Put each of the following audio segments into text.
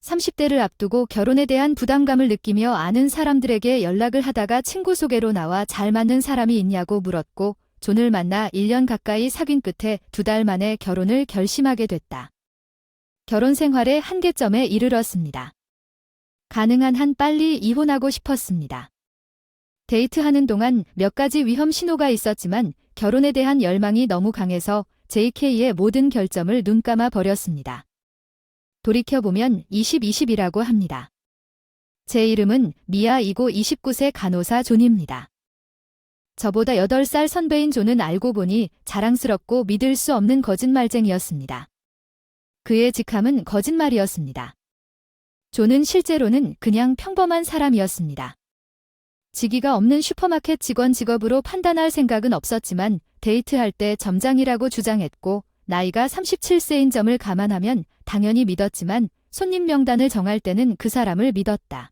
30대를 앞두고 결혼에 대한 부담감을 느끼며 아는 사람들에게 연락을 하다가 친구 소개로 나와 잘 맞는 사람이 있냐고 물었고 존을 만나 1년 가까이 사귄 끝에 2달 만에 결혼을 결심하게 됐다. 결혼 생활의 한계점에 이르렀습니다. 가능한 한 빨리 이혼하고 싶었습니다. 데이트하는 동안 몇 가지 위험 신호가 있었지만 결혼에 대한 열망이 너무 강해서 JK의 모든 결점을 눈감아 버렸습니다. 돌이켜보면 20-20이라고 합니다. 제 이름은 미아이고 29세 간호사 존입니다. 저보다 8살 선배인 존은 알고 보니 자랑스럽고 믿을 수 없는 거짓말쟁이였습니다. 그의 직함은 거짓말이었습니다. 존은 실제로는 그냥 평범한 사람이었습니다. 직위가 없는 슈퍼마켓 직원 직업으로 판단할 생각은 없었지만 데이트할 때 점장이라고 주장했고 나이가 37세인 점을 감안하면 당연히 믿었지만 손님 명단을 정할 때는 그 사람을 믿었다.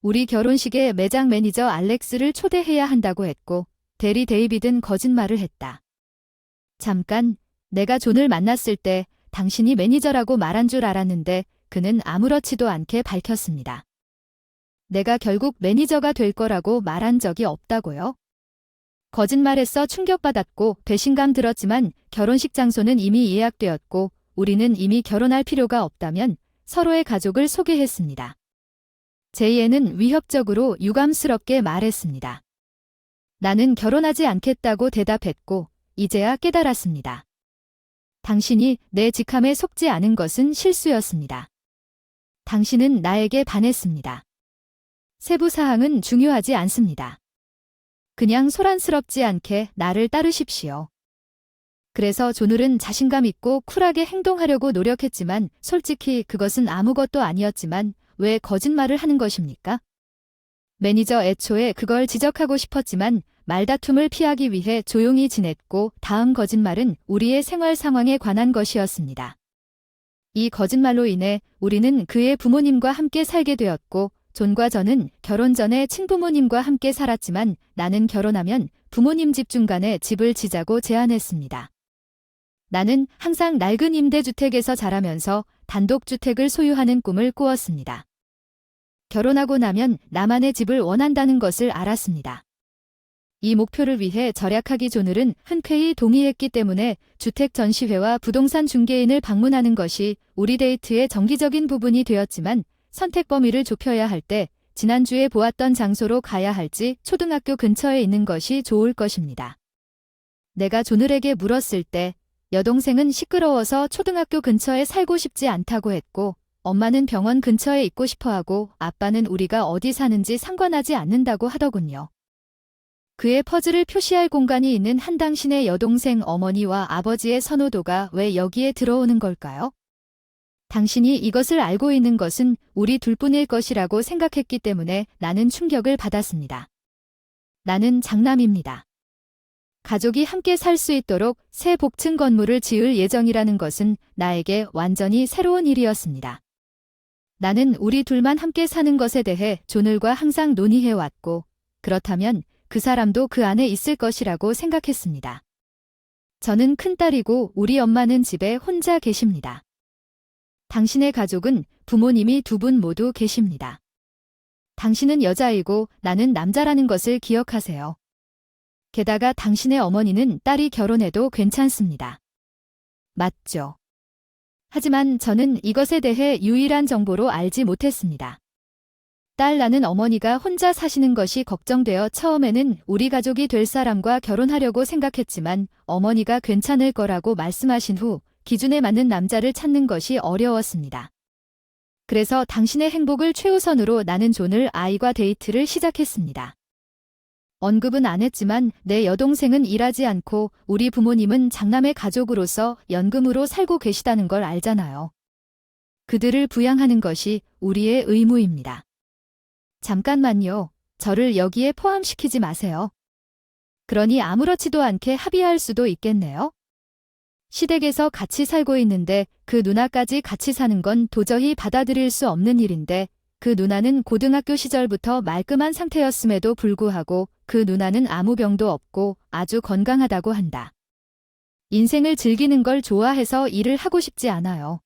우리 결혼식에 매장 매니저 알렉스를 초대해야 한다고 했고 대리 데이빗은 거짓말을 했다. 잠깐, 내가 존을 만났을 때 당신이 매니저라고 말한 줄 알았는데 그는 아무렇지도 않게 밝혔습니다. 내가 결국 매니저가 될 거라고 말한 적이 없다고요? 거짓말했어 충격받았고 배신감 들었지만 결혼식 장소는 이미 예약되었고 우리는 이미 결혼할 필요가 없다면 서로의 가족을 소개했습니다. 제이에는 위협적으로 유감스럽게 말했습니다. 나는 결혼하지 않겠다고 대답했고 이제야 깨달았습니다. 당신이 내 직함에 속지 않은 것은 실수였습니다. 당신은 나에게 반했습니다. 세부 사항은 중요하지 않습니다. 그냥 소란스럽지 않게 나를 따르십시오. 그래서 존은 자신감 있고 쿨하게 행동하려고 노력했지만 솔직히 그것은 아무것도 아니었지만 왜 거짓말을 하는 것입니까? 매니저 애초에 그걸 지적하고 싶었지만 말다툼을 피하기 위해 조용히 지냈고 다음 거짓말은 우리의 생활 상황에 관한 것이었습니다. 이 거짓말로 인해 우리는 그의 부모님과 함께 살게 되었고 존과 저는 결혼 전에 친부모님과 함께 살았지만 나는 결혼하면 부모님 집 중간에 집을 지자고 제안했습니다. 나는 항상 낡은 임대주택에서 자라면서 단독주택을 소유하는 꿈을 꾸었습니다. 결혼하고 나면 나만의 집을 원한다는 것을 알았습니다. 이 목표를 위해 절약하기 존은 흔쾌히 동의했기 때문에 주택 전시회와 부동산 중개인을 방문하는 것이 우리 데이트의 정기적인 부분이 되었지만 선택 범위를 좁혀야 할 때 지난주에 보았던 장소로 가야 할지 초등학교 근처에 있는 것이 좋을 것입니다. 내가 존을에게 물었을 때 여동생은 시끄러워서 초등학교 근처에 살고 싶지 않다고 했고 엄마는 병원 근처에 있고 싶어하고 아빠는 우리가 어디 사는지 상관하지 않는다고 하더군요. 그의 퍼즐을 표시할 공간이 있는 한 당신의 여동생 어머니와 아버지의 선호도가 왜 여기에 들어오는 걸까요? 당신이 이것을 알고 있는 것은 우리 둘뿐일 것이라고 생각했기 때문에 나는 충격을 받았습니다. 나는 장남입니다. 가족이 함께 살 수 있도록 새 복층 건물을 지을 예정이라는 것은 나에게 완전히 새로운 일이었습니다. 나는 우리 둘만 함께 사는 것에 대해 존을과 항상 논의해왔고 그렇다면 그 사람도 그 안에 있을 것이라고 생각했습니다. 저는 큰딸이고 우리 엄마는 집에 혼자 계십니다. 당신의 가족은 부모님이 2분 모두 계십니다. 당신은 여자이고 나는 남자라는 것을 기억하세요. 게다가 당신의 어머니는 딸이 결혼해도 괜찮습니다. 맞죠? 하지만 저는 이것에 대해 유일한 정보로 알지 못했습니다. 딸 낳는 어머니가 혼자 사시는 것이 걱정되어 처음에는 우리 가족이 될 사람과 결혼하려고 생각했지만 어머니가 괜찮을 거라고 말씀하신 후 기준에 맞는 남자를 찾는 것이 어려웠습니다. 그래서 당신의 행복을 최우선으로 나는 존을 아이와 데이트를 시작했습니다. 언급은 안 했지만 내 여동생은 일하지 않고 우리 부모님은 장남의 가족으로서 연금으로 살고 계시다는 걸 알잖아요. 그들을 부양하는 것이 우리의 의무입니다. 잠깐만요. 저를 여기에 포함시키지 마세요. 그러니 아무렇지도 않게 합의할 수도 있겠네요. 시댁에서 같이 살고 있는데 그 누나까지 같이 사는 건 도저히 받아들일 수 없는 일인데 그 누나는 고등학교 시절부터 말끔한 상태였음에도 불구하고 그 누나는 아무 병도 없고 아주 건강하다고 한다. 인생을 즐기는 걸 좋아해서 일을 하고 싶지 않아요.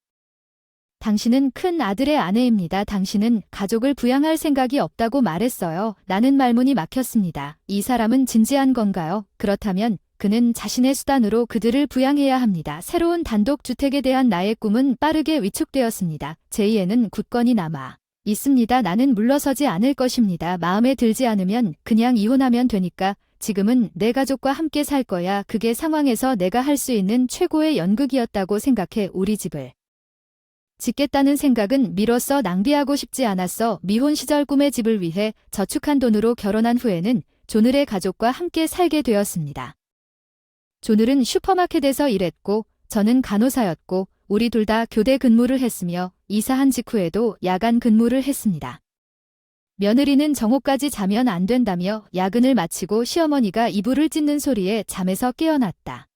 당신은 큰 아들의 아내입니다. 당신은 가족을 부양할 생각이 없다고 말했어요. 나는 말문이 막혔습니다. 이 사람은 진지한 건가요? 그렇다면 그는 자신의 수단으로 그들을 부양해야 합니다. 새로운 단독주택에 대한 나의 꿈은 빠르게 위축되었습니다. 제2에는 굳건히 남아 있습니다. 나는 물러서지 않을 것입니다. 마음에 들지 않으면 그냥 이혼하면 되니까. 지금은 내 가족과 함께 살 거야. 그게 상황에서 내가 할 수 있는 최고의 연극이었다고 생각해. 우리 집을 짓겠다는 생각은 미뤘어. 낭비하고 싶지 않았어. 미혼 시절 꿈의 집을 위해 저축한 돈으로 결혼한 후에는 조늘의 가족과 함께 살게 되었습니다. 조늘은 슈퍼마켓에서 일했고 저는 간호사였고 우리 둘 다 교대 근무를 했으며 이사한 직후에도 야간 근무를 했습니다. 며느리는 정오까지 자면 안 된다며 야근을 마치고 시어머니가 이불을 찢는 소리에 잠에서 깨어났다.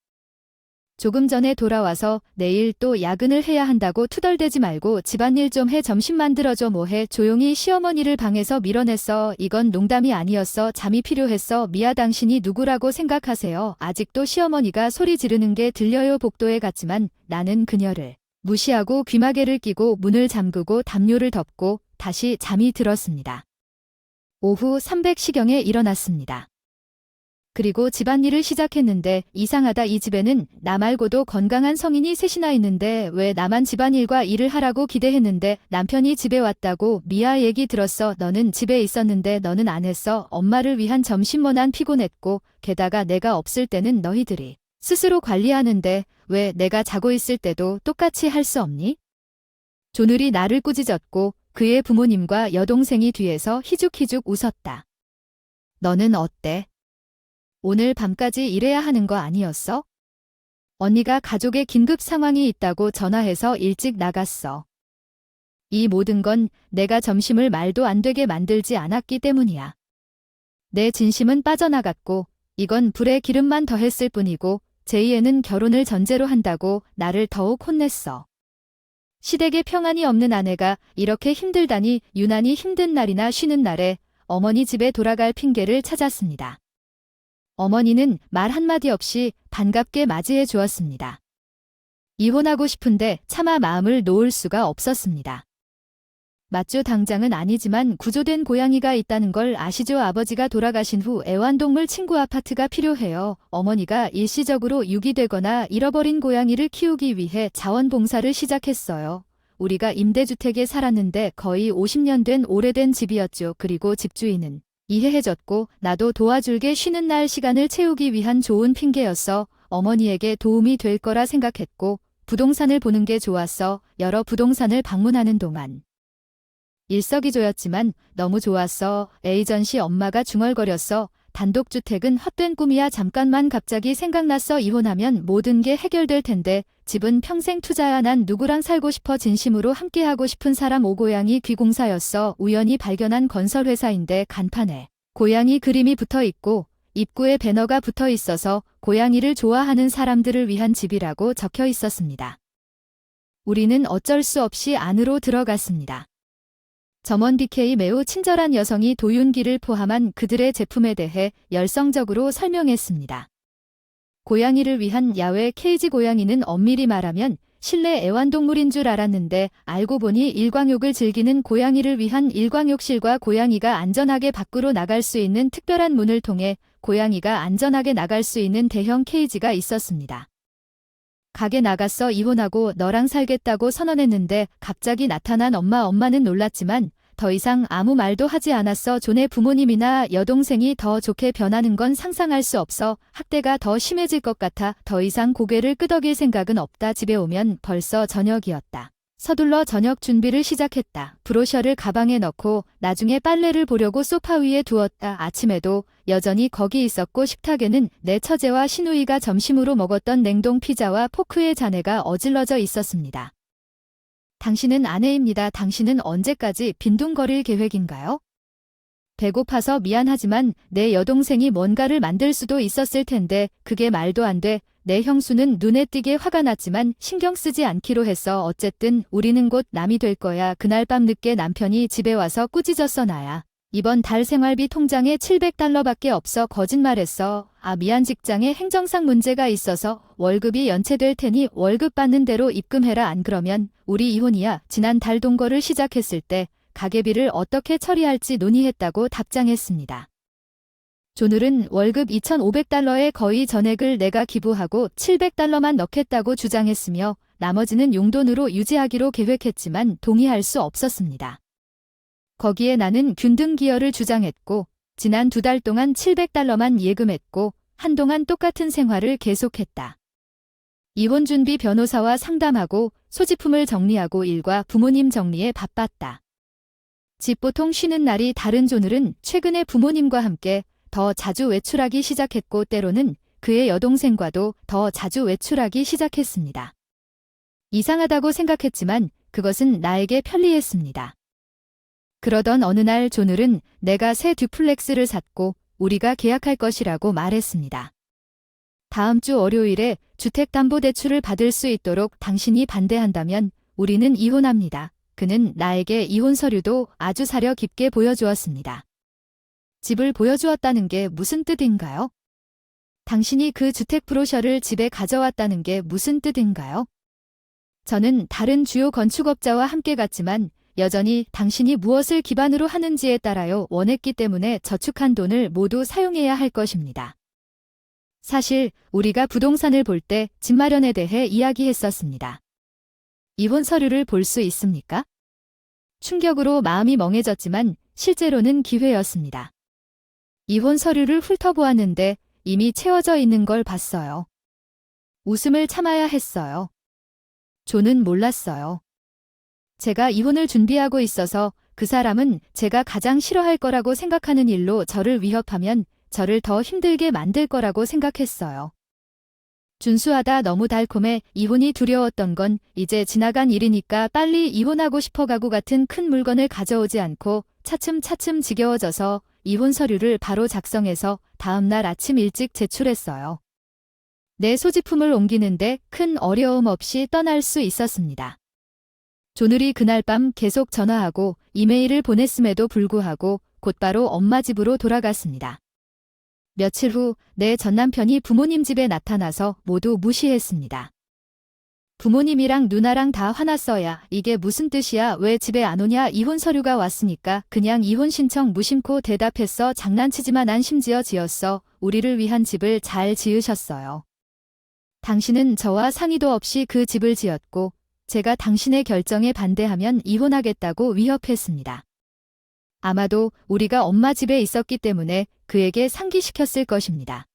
조금 전에 돌아와서 내일 또 야근을 해야 한다고 투덜대지 말고 집안일 좀 해. 점심 만들어줘. 뭐해. 조용히 시어머니를 방에서 밀어냈어. 이건 농담이 아니었어. 잠이 필요했어. 미아 당신이 누구라고 생각하세요? 아직도 시어머니가 소리 지르는 게 들려요. 복도에 갔지만 나는 그녀를 무시하고 귀마개를 끼고 문을 잠그고 담요를 덮고 다시 잠이 들었습니다. 오후 300시경에 일어났습니다. 그리고 집안일을 시작했는데 이상하다. 이 집에는 나 말고도 건강한 성인이 셋이나 있는데 왜 나만 집안일과 일을 하라고 기대했는데 남편이 집에 왔다고. 미아 얘기 들었어. 너는 집에 있었는데 너는 안 했어. 엄마를 위한 점심 난 피곤했고 게다가 내가 없을 때는 너희들이 스스로 관리하는데 왜 내가 자고 있을 때도 똑같이 할 수 없니? 조늘이 나를 꾸짖었고 그의 부모님과 여동생이 뒤에서 희죽희죽 웃었다. 너는 어때? 오늘 밤까지 일해야 하는 거 아니었어? 언니가 가족의 긴급 상황이 있다고 전화해서 일찍 나갔어. 이 모든 건 내가 점심을 말도 안 되게 만들지 않았기 때문이야. 내 진심은 빠져나갔고 이건 불에 기름만 더했을 뿐이고 제2에는 결혼을 전제로 한다고 나를 더욱 혼냈어. 시댁에 평안이 없는 아내가 이렇게 힘들다니. 유난히 힘든 날이나 쉬는 날에 어머니 집에 돌아갈 핑계를 찾았습니다. 어머니는 말 한마디 없이 반갑게 맞이해 주었습니다. 이혼하고 싶은데 차마 마음을 놓을 수가 없었습니다. 맞죠. 당장은 아니지만 구조된 고양이가 있다는 걸 아시죠? 아버지가 돌아가신 후 애완동물 친구 아파트가 필요해요. 어머니가 일시적으로 유기되거나 잃어버린 고양이를 키우기 위해 자원봉사를 시작했어요. 우리가 임대주택에 살았는데 거의 50년 된 오래된 집이었죠. 그리고 집주인은 이해해줬고 나도 도와줄게. 쉬는 날 시간을 채우기 위한 좋은 핑계였어. 어머니에게 도움이 될 거라 생각했고 부동산을 보는 게 좋았어. 여러 부동산을 방문하는 동안 일석이조였지만 너무 좋았어. 에이전시 엄마가 중얼거렸어. 단독주택은 헛된 꿈이야. 잠깐만 갑자기 생각났어. 이혼하면 모든 게 해결될 텐데 집은 평생 투자야. 난 누구랑 살고 싶어. 진심으로 함께하고 싶은 사람. 오고양이 귀공사였어. 우연히 발견한 건설회사인데 간판에 고양이 그림이 붙어 있고 입구에 배너가 붙어 있어서 고양이를 좋아하는 사람들을 위한 집이라고 적혀 있었습니다. 우리는 어쩔 수 없이 안으로 들어갔습니다. 점원 BK 매우 친절한 여성이 도윤기를 포함한 그들의 제품에 대해 열성적으로 설명했습니다. 고양이를 위한 야외 케이지. 고양이는 엄밀히 말하면 실내 애완동물인 줄 알았는데 알고 보니 일광욕을 즐기는 고양이를 위한 일광욕실과 고양이가 안전하게 밖으로 나갈 수 있는 특별한 문을 통해 고양이가 안전하게 나갈 수 있는 대형 케이지가 있었습니다. 가게 나갔어. 이혼하고 너랑 살겠다고 선언했는데 갑자기 나타난 엄마는 놀랐지만 더 이상 아무 말도 하지 않았어. 존의 부모님이나 여동생이 더 좋게 변하는 건 상상할 수 없어. 학대가 더 심해질 것 같아. 더 이상 고개를 끄덕일 생각은 없다. 집에 오면 벌써 저녁이었다. 서둘러 저녁 준비를 시작했다. 브로셔를 가방에 넣고 나중에 빨래를 보려고 소파 위에 두었다. 아침에도 여전히 거기 있었고 식탁에는 내 처제와 시누이가 점심으로 먹었던 냉동 피자와 포크의 잔해가 어질러져 있었습니다. 당신은 아내입니다. 당신은 언제까지 빈둥거릴 계획인가요? 배고파서 미안하지만 내 여동생이 뭔가를 만들 수도 있었을 텐데 그게 말도 안 돼. 내 형수는 눈에 띄게 화가 났지만 신경 쓰지 않기로 했어. 어쨌든 우리는 곧 남이 될 거야. 그날 밤 늦게 남편이 집에 와서 꾸짖었어. 나야 이번 달 생활비 통장에 $700밖에 없어 거짓말했어. 미안 직장에 행정상 문제가 있어서 월급이 연체될 테니 월급 받는 대로 입금해라 안 그러면 우리 이혼이야. 지난 달 동거를 시작했을 때 가계비를 어떻게 처리할지 논의했다고 답장했습니다. 조늘은 월급 $2,500의 거의 전액을 내가 기부하고 $700만 넣겠다고 주장했으며 나머지는 용돈으로 유지하기로 계획했지만 동의할 수 없었습니다. 거기에 나는 균등 기여를 주장했고 지난 2달 동안 $700만 예금했고 한동안 똑같은 생활을 계속했다. 이혼 준비 변호사와 상담하고 소지품을 정리하고 일과 부모님 정리에 바빴다. 집 보통 쉬는 날이 다른 조늘은 최근에 부모님과 함께 더 자주 외출하기 시작했고 때로는 그의 여동생과도 더 자주 외출하기 시작했습니다. 이상하다고 생각했지만 그것은 나에게 편리했습니다. 그러던 어느 날 조늘은 내가 새 듀플렉스를 샀고 우리가 계약할 것이라고 말했습니다. 다음 주 월요일에 주택담보대출을 받을 수 있도록 당신이 반대한다면 우리는 이혼합니다. 그는 나에게 이혼 서류도 아주 사려 깊게 보여주었습니다. 집을 보여주었다는 게 무슨 뜻인가요? 당신이 그 주택 브로셔를 집에 가져왔다는 게 무슨 뜻인가요? 저는 다른 주요 건축업자와 함께 갔지만 여전히 당신이 무엇을 기반으로 하는지에 따라요 원했기 때문에 저축한 돈을 모두 사용해야 할 것입니다. 사실 우리가 부동산을 볼 때 집 마련에 대해 이야기했었습니다. 이혼 서류를 볼 수 있습니까? 충격으로 마음이 멍해졌지만 실제로는 기회였습니다. 이혼 서류를 훑어보았는데 이미 채워져 있는 걸 봤어요. 웃음을 참아야 했어요. 조는 몰랐어요. 제가 이혼을 준비하고 있어서 그 사람은 제가 가장 싫어할 거라고 생각하는 일로 저를 위협하면 저를 더 힘들게 만들 거라고 생각했어요. 준수하다 너무 달콤해 이혼이 두려웠던 건 이제 지나간 일이니까 빨리 이혼하고 싶어가고 같은 큰 물건을 가져오지 않고 차츰차츰 지겨워져서 이혼 서류를 바로 작성해서 다음날 아침 일찍 제출했어요. 내 소지품을 옮기는데 큰 어려움 없이 떠날 수 있었습니다. 조늘이 그날 밤 계속 전화하고 이메일을 보냈음에도 불구하고 곧바로 엄마 집으로 돌아갔습니다. 며칠 후 내 전남편이 부모님 집에 나타나서 모두 무시했습니다. 부모님이랑 누나랑 다 화났어야. 이게 무슨 뜻이야? 왜 집에 안 오냐? 이혼 서류가 왔으니까 그냥 이혼 신청 무심코 대답했어. 장난치지만 난 심지어 지었어. 우리를 위한 집을 잘 지으셨어요. 당신은 저와 상의도 없이 그 집을 지었고 제가 당신의 결정에 반대하면 이혼하겠다고 위협했습니다. 아마도 우리가 엄마 집에 있었기 때문에 그에게 상기시켰을 것입니다.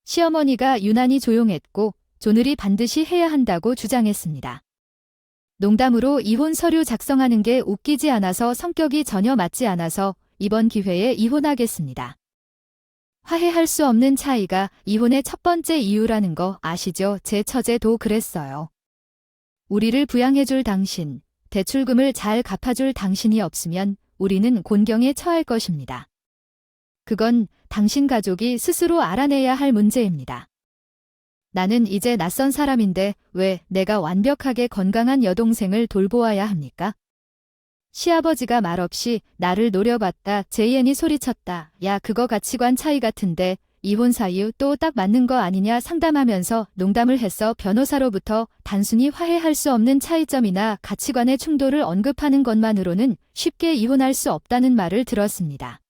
시어머니가 유난히 조용했고 조늘이 반드시 해야 한다고 주장했습니다. 농담으로 이혼 서류 작성하는 게 웃기지 않아서 성격이 전혀 맞지 않아서 이번 기회에 이혼하겠습니다. 화해할 수 없는 차이가 이혼의 첫 번째 이유라는 거 아시죠? 제 처제도 그랬어요. 우리를 부양해줄 당신, 대출금을 잘 갚아줄 당신이 없으면 우리는 곤경에 처할 것입니다. 그건 당신 가족이 스스로 알아내야 할 문제입니다. 나는 이제 낯선 사람인데 왜 내가 완벽하게 건강한 여동생을 돌보아야 합니까? 시아버지가 말없이 나를 노려봤다. 제이엔이 소리쳤다. 야, 그거 가치관 차이 같은데 이혼 사유 또 딱 맞는 거 아니냐 상담하면서 농담을 해서 변호사로부터 단순히 화해할 수 없는 차이점이나 가치관의 충돌을 언급하는 것만으로는 쉽게 이혼할 수 없다는 말을 들었습니다.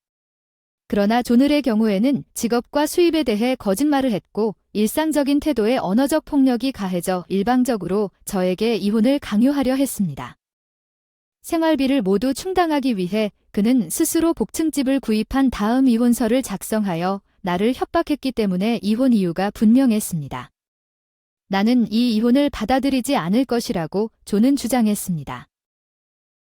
그러나 조늘의 경우에는 직업과 수입에 대해 거짓말을 했고 일상적인 태도에 언어적 폭력이 가해져 일방적으로 저에게 이혼을 강요하려 했습니다. 생활비를 모두 충당하기 위해 그는 스스로 복층집을 구입한 다음 이혼서를 작성하여 나를 협박했기 때문에 이혼 이유가 분명했습니다. 나는 이 이혼을 받아들이지 않을 것이라고 조는 주장했습니다.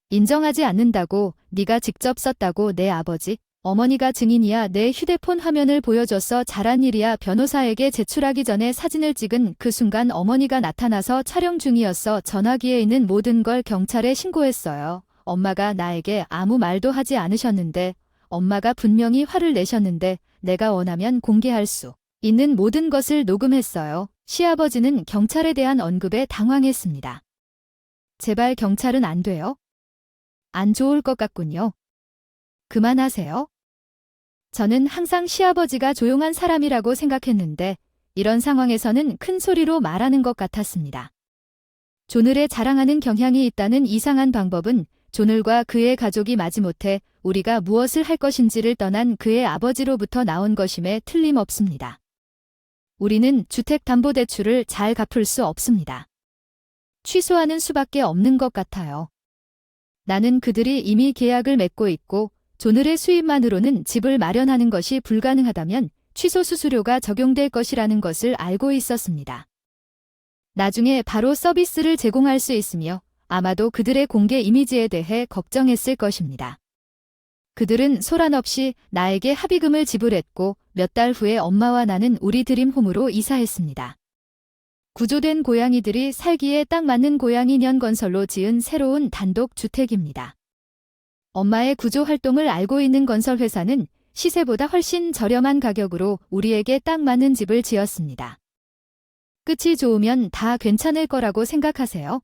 인정하지 않는다고? 네가 직접 썼다고? 내 아버지, 어머니가 증인이야. 내 휴대폰 화면을 보여줘서 잘한 일이야. 변호사에게 제출하기 전에 사진을 찍은 그 순간 어머니가 나타나서 촬영 중이었어. 전화기에 있는 모든 걸 경찰에 신고했어요. 엄마가 나에게 아무 말도 하지 않으셨는데 엄마가 분명히 화를 내셨는데 내가 원하면 공개할 수 있는 모든 것을 녹음했어요. 시아버지는 경찰에 대한 언급에 당황했습니다. 제발 경찰은 안 돼요? 안 좋을 것 같군요. 그만하세요. 저는 항상 시아버지가 조용한 사람이라고 생각했는데 이런 상황에서는 큰 소리로 말하는 것 같았습니다. 존을에 자랑하는 경향이 있다는 이상한 방법은 존을과 그의 가족이 마지못해 우리가 무엇을 할 것인지를 떠난 그의 아버지로부터 나온 것임에 틀림없습니다. 우리는 주택담보대출을 잘 갚을 수 없습니다. 취소하는 수밖에 없는 것 같아요. 나는 그들이 이미 계약을 맺고 있고 존을의 수입만으로는 집을 마련하는 것이 불가능하다면 취소 수수료가 적용될 것이라는 것을 알고 있었습니다. 나중에 바로 서비스를 제공할 수 있으며 아마도 그들의 공개 이미지에 대해 걱정했을 것입니다. 그들은 소란 없이 나에게 합의금을 지불했고 몇 달 후에 엄마와 나는 우리 드림홈으로 이사했습니다. 구조된 고양이들이 살기에 딱 맞는 고양이년 건설로 지은 새로운 단독 주택입니다. 엄마의 구조 활동을 알고 있는 건설회사는 시세보다 훨씬 저렴한 가격으로 우리에게 딱 맞는 집을 지었습니다. 끝이 좋으면 다 괜찮을 거라고 생각하세요?